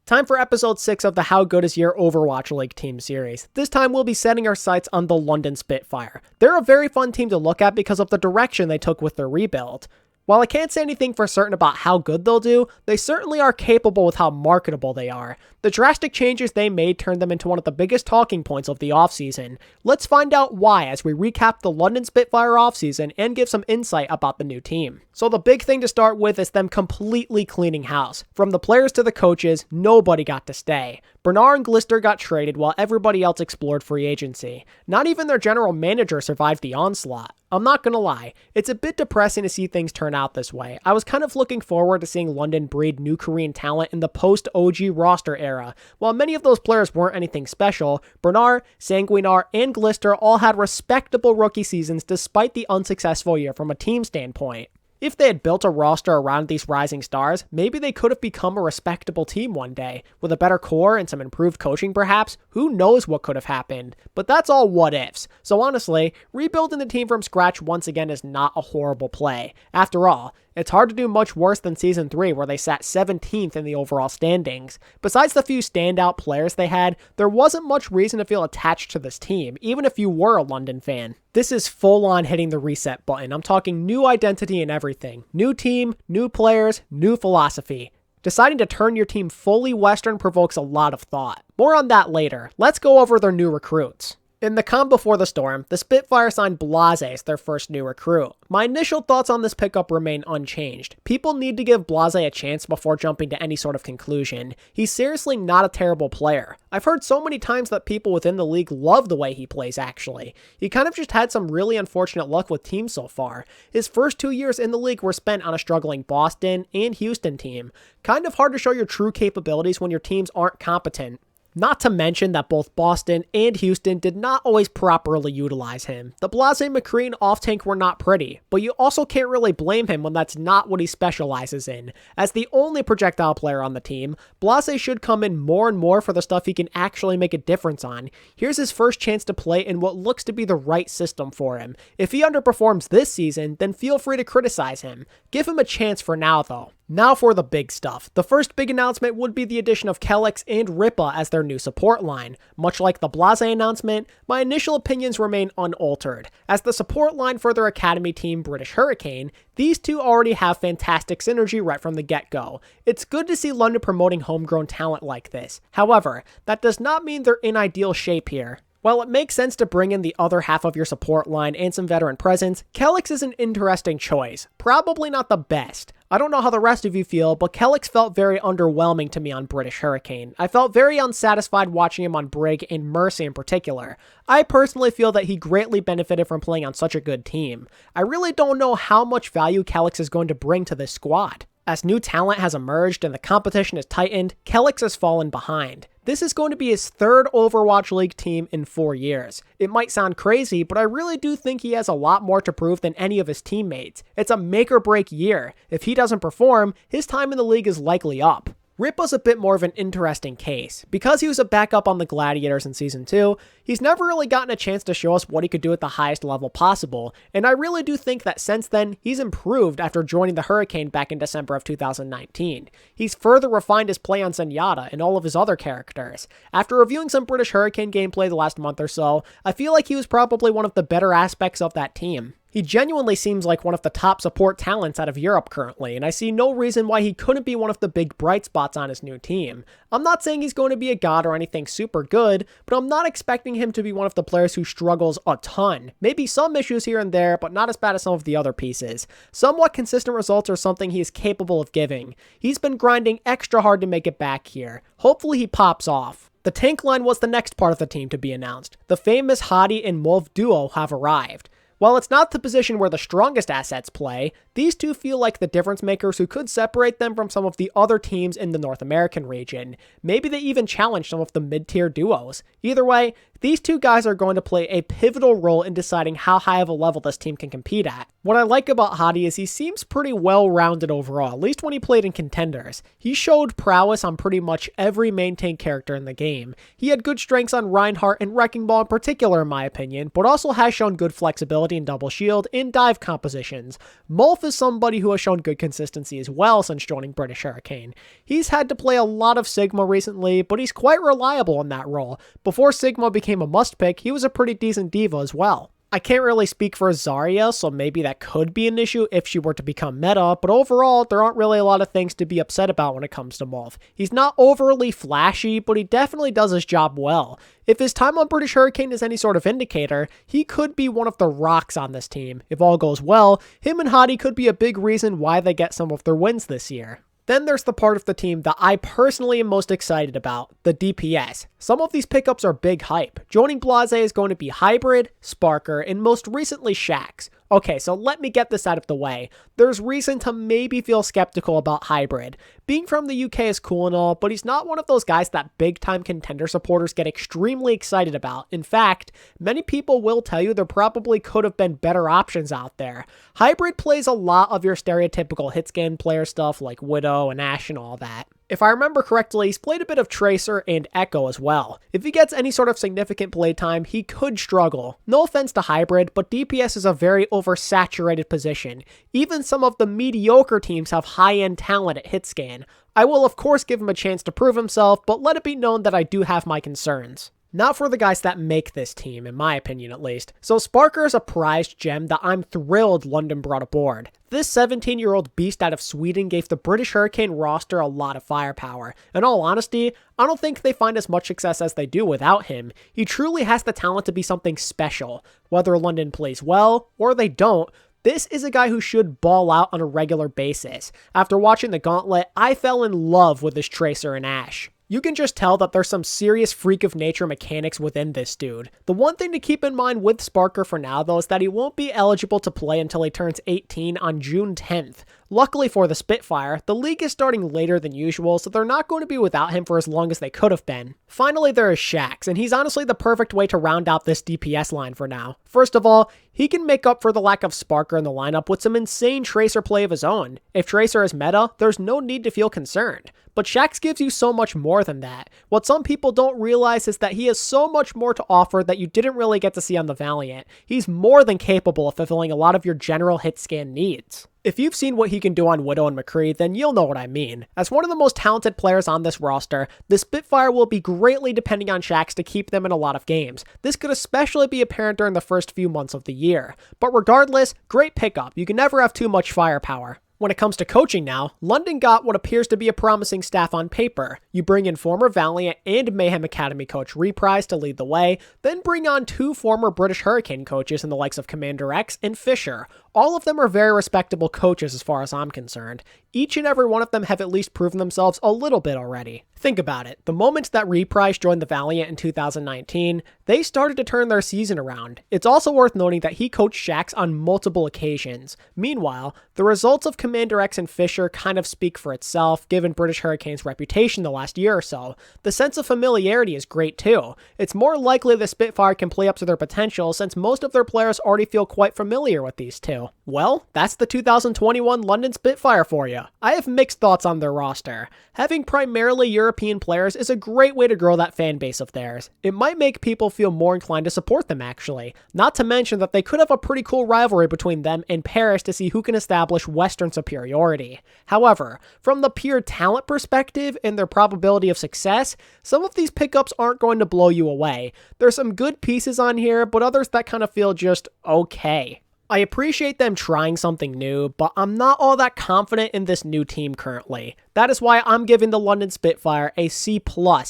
Time for episode 6 of the How Good Is Your Overwatch League team series. This time we'll be setting our sights on the London Spitfire. They're a very fun team to look at because of the direction they took with their rebuild. While I can't say anything for certain about how good they'll do, they certainly are capable with how marketable they are. The drastic changes they made turned them into one of the biggest talking points of the offseason. Let's find out why as we recap the London Spitfire offseason and give some insight about the new team. So the big thing to start with is them completely cleaning house. From the players to the coaches, nobody got to stay. Bernard and Glister got traded while everybody else explored free agency. Not even their general manager survived the onslaught. I'm not gonna lie, it's a bit depressing to see things turn out this way. I was kind of looking forward to seeing London breed new Korean talent in the post-OG roster era. While many of those players weren't anything special, Bernard, Sanguinar, and Glister all had respectable rookie seasons despite the unsuccessful year from a team standpoint. If they had built a roster around these rising stars, maybe they could have become a respectable team one day. With a better core and some improved coaching perhaps, who knows what could have happened. But that's all what ifs. So honestly, rebuilding the team from scratch once again is not a horrible play. After all, it's hard to do much worse than Season 3 where they sat 17th in the overall standings. Besides the few standout players they had, there wasn't much reason to feel attached to this team, even if you were a London fan. This is full on hitting the reset button. I'm talking new identity and everything. New team, new players, new philosophy. Deciding to turn your team fully Western provokes a lot of thought. More on that later. Let's go over their new recruits. In the calm before the storm, the Spitfire signed Blase as their first new recruit. My initial thoughts on this pickup remain unchanged. People need to give Blase a chance before jumping to any sort of conclusion. He's seriously not a terrible player. I've heard so many times that people within the league love the way he plays actually. He kind of just had some really unfortunate luck with teams so far. His first 2 years in the league were spent on a struggling Boston and Houston team. Kind of hard to show your true capabilities when your teams aren't competent. Not to mention that both Boston and Houston did not always properly utilize him. The Blase McCree off-tank were not pretty, but you also can't really blame him when that's not what he specializes in. As the only projectile player on the team, Blase should come in more and more for the stuff he can actually make a difference on. Here's his first chance to play in what looks to be the right system for him. If he underperforms this season, then feel free to criticize him. Give him a chance for now though. Now for the big stuff. The first big announcement would be the addition of Kelix and Ripa as their new support line. Much like the Blase announcement, my initial opinions remain unaltered. As the support line for their academy team British Hurricane, these two already have fantastic synergy right from the get-go. It's good to see London promoting homegrown talent like this. However, that does not mean they're in ideal shape here. While it makes sense to bring in the other half of your support line and some veteran presence, Kelix is an interesting choice. Probably not the best. I don't know how the rest of you feel, but Kelix felt very underwhelming to me on British Hurricane. I felt very unsatisfied watching him on Brig and Mercy in particular. I personally feel that he greatly benefited from playing on such a good team. I really don't know how much value Kelix is going to bring to this squad. As new talent has emerged and the competition has tightened, Kelix has fallen behind. This is going to be his third Overwatch League team in 4 years. It might sound crazy, but I really do think he has a lot more to prove than any of his teammates. It's a make or break year. If he doesn't perform, his time in the league is likely up. Ripa's a bit more of an interesting case. Because he was a backup on the Gladiators in Season 2, he's never really gotten a chance to show us what he could do at the highest level possible, and I really do think that since then, he's improved after joining the Hurricane back in December of 2019. He's further refined his play on Zenyatta and all of his other characters. After reviewing some British Hurricane gameplay the last month or so, I feel like he was probably one of the better aspects of that team. He genuinely seems like one of the top support talents out of Europe currently, and I see no reason why he couldn't be one of the big bright spots on his new team. I'm not saying he's going to be a god or anything super good, but I'm not expecting him to be one of the players who struggles a ton. Maybe some issues here and there, but not as bad as some of the other pieces. Somewhat consistent results are something he is capable of giving. He's been grinding extra hard to make it back here. Hopefully he pops off. The tank line was the next part of the team to be announced. The famous Hadi and Mauve duo have arrived. While it's not the position where the strongest assets play, these two feel like the difference makers who could separate them from some of the other teams in the North American region. Maybe they even challenge some of the mid-tier duos. Either way, these two guys are going to play a pivotal role in deciding how high of a level this team can compete at. What I like about Hadi is he seems pretty well-rounded overall, at least when he played in contenders. He showed prowess on pretty much every main tank character in the game. He had good strengths on Reinhardt and Wrecking Ball in particular in my opinion, but also has shown good flexibility versatility in double shield and dive compositions. Mulf is somebody who has shown good consistency as well since joining British Hurricane. He's had to play a lot of Sigma recently, but he's quite reliable in that role. Before Sigma became a must-pick, he was a pretty decent diva as well. I can't really speak for Zarya, so maybe that could be an issue if she were to become meta, but overall, there aren't really a lot of things to be upset about when it comes to Mulf. He's not overly flashy, but he definitely does his job well. If his time on British Hurricane is any sort of indicator, he could be one of the rocks on this team. If all goes well, him and Hadi could be a big reason why they get some of their wins this year. Then there's the part of the team that I personally am most excited about, the DPS. Some of these pickups are big hype. Joining Blase is going to be Hybrid, Sparker, and most recently Shax. Okay, so let me get this out of the way. There's reason to maybe feel skeptical about Hybrid. Being from the UK is cool and all, but he's not one of those guys that big-time contender supporters get extremely excited about. In fact, many people will tell you there probably could have been better options out there. Hybrid plays a lot of your stereotypical hitscan player stuff like Widow and Ashe and all that. If I remember correctly, he's played a bit of Tracer and Echo as well. If he gets any sort of significant playtime, he could struggle. No offense to Hybrid, but DPS is a very oversaturated position. Even some of the mediocre teams have high-end talent at hitscan. I will of course give him a chance to prove himself, but let it be known that I do have my concerns. Not for the guys that make this team, in my opinion at least. So Sparker is a prized gem that I'm thrilled London brought aboard. This 17-year-old beast out of Sweden gave the British Hurricane roster a lot of firepower. In all honesty, I don't think they find as much success as they do without him. He truly has the talent to be something special. Whether London plays well, or they don't, this is a guy who should ball out on a regular basis. After watching the Gauntlet, I fell in love with his Tracer and Ashe. You can just tell that there's some serious freak of nature mechanics within this dude. The one thing to keep in mind with Sparker for now though is that he won't be eligible to play until he turns 18 on June 10th. Luckily for the Spitfire, the league is starting later than usual, so they're not going to be without him for as long as they could have been. Finally, there is Shax, and he's honestly the perfect way to round out this DPS line for now. First of all, he can make up for the lack of Sparker in the lineup with some insane Tracer play of his own. If Tracer is meta, there's no need to feel concerned. But Shax gives you so much more than that. What some people don't realize is that he has so much more to offer that you didn't really get to see on the Valiant. He's more than capable of fulfilling a lot of your general hit scan needs. If you've seen what he can do on Widow and McCree, then you'll know what I mean. As one of the most talented players on this roster, the Spitfire will be greatly depending on Shax to keep them in a lot of games. This could especially be apparent during the first few months of the year. But regardless, great pickup. You can never have too much firepower. When it comes to coaching now, London got what appears to be a promising staff on paper. You bring in former Valiant and Mayhem Academy coach Reprise to lead the way, then bring on 2 former British Hurricane coaches in the likes of Commander X and Fisher. All of them are very respectable coaches as far as I'm concerned. Each and every one of them have at least proven themselves a little bit already. Think about it. The moment that Reprise joined the Valiant in 2019, they started to turn their season around. It's also worth noting that he coached Shax on multiple occasions. Meanwhile, the results of Commander X and Fisher kind of speak for itself, given British Hurricane's reputation the last year or so. The sense of familiarity is great too. It's more likely the Spitfire can play up to their potential since most of their players already feel quite familiar with these two. Well, that's the 2021 London Spitfire for you. I have mixed thoughts on their roster. Having primarily European players is a great way to grow that fan base of theirs. It might make people feel more inclined to support them actually. Not to mention that they could have a pretty cool rivalry between them and Paris to see who can establish Western superiority. However, from the pure talent perspective and their probability of success, some of these pickups aren't going to blow you away. There's some good pieces on here, but others that kind of feel just okay. I appreciate them trying something new, but I'm not all that confident in this new team currently. That is why I'm giving the London Spitfire a C+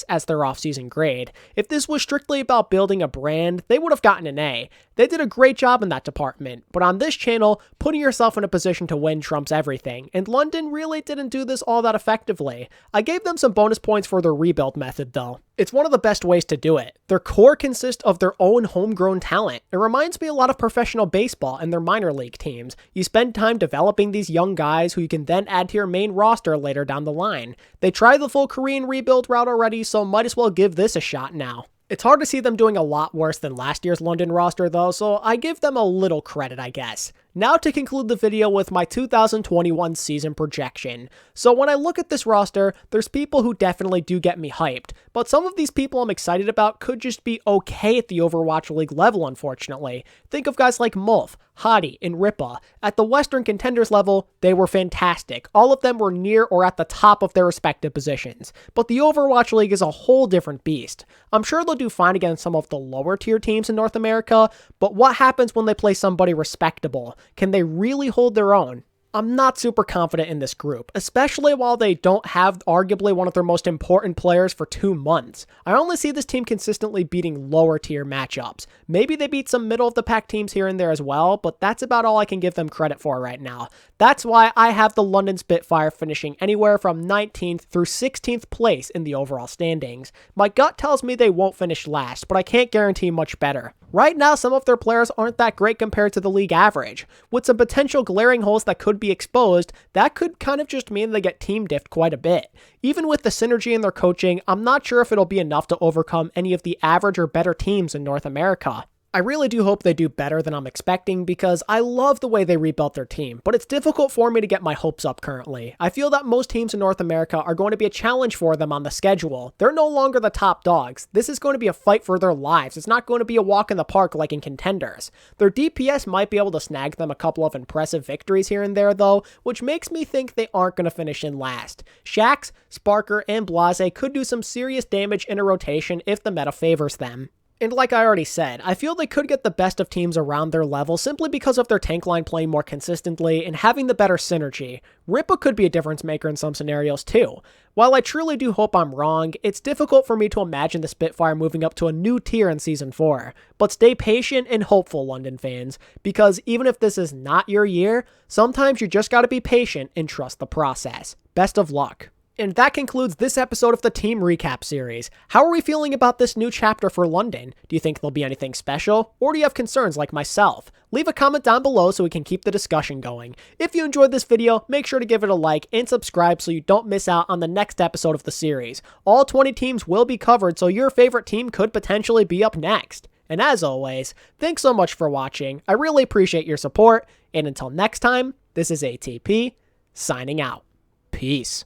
as their offseason grade. If this was strictly about building a brand, they would have gotten an A. They did a great job in that department, but on this channel, putting yourself in a position to win trumps everything, and London really didn't do this all that effectively. I gave them some bonus points for their rebuild method though. It's one of the best ways to do it. Their core consists of their own homegrown talent. It reminds me a lot of professional baseball and their minor league teams. You spend time developing these young guys who you can then add to your main roster later down the line. They tried the full Korean rebuild route already, so might as well give this a shot now. It's hard to see them doing a lot worse than last year's London roster though, so I give them a little credit, I guess. Now to conclude the video with my 2021 season projection. So when I look at this roster, there's people who definitely do get me hyped, but some of these people I'm excited about could just be okay at the Overwatch League level, unfortunately. Think of guys like Mulf, Hadi, and Ripa. At the Western Contenders level, they were fantastic. All of them were near or at the top of their respective positions. But the Overwatch League is a whole different beast. I'm sure they'll do fine against some of the lower tier teams in North America, but what happens when they play somebody respectable? Can they really hold their own? I'm not super confident in this group, especially while they don't have arguably one of their most important players for 2 months. I only see this team consistently beating lower tier matchups. Maybe they beat some middle of the pack teams here and there as well, but that's about all I can give them credit for right now. That's why I have the London Spitfire finishing anywhere from 19th through 16th place in the overall standings. My gut tells me they won't finish last, but I can't guarantee much better. Right now, some of their players aren't that great compared to the league average. With some potential glaring holes that could be exposed, that could kind of just mean they get team diffed quite a bit. Even with the synergy in their coaching, I'm not sure if it'll be enough to overcome any of the average or better teams in North America. I really do hope they do better than I'm expecting because I love the way they rebuilt their team, but it's difficult for me to get my hopes up currently. I feel that most teams in North America are going to be a challenge for them on the schedule. They're no longer the top dogs. This is going to be a fight for their lives. It's not going to be a walk in the park like in Contenders. Their DPS might be able to snag them a couple of impressive victories here and there though, which makes me think they aren't going to finish in last. Shax, Sparker, and Blase could do some serious damage in a rotation if the meta favors them. And like I already said, I feel they could get the best of teams around their level simply because of their tank line playing more consistently and having the better synergy. Ripa could be a difference maker in some scenarios too. While I truly do hope I'm wrong, it's difficult for me to imagine the Spitfire moving up to a new tier in Season 4. But stay patient and hopeful, London fans, because even if this is not your year, sometimes you just gotta be patient and trust the process. Best of luck. And that concludes this episode of the Team Recap series. How are we feeling about this new chapter for London? Do you think there'll be anything special? Or do you have concerns like myself? Leave a comment down below so we can keep the discussion going. If you enjoyed this video, make sure to give it a like and subscribe so you don't miss out on the next episode of the series. All 20 teams will be covered, so your favorite team could potentially be up next. And as always, thanks so much for watching. I really appreciate your support. And until next time, this is ATP, signing out. Peace.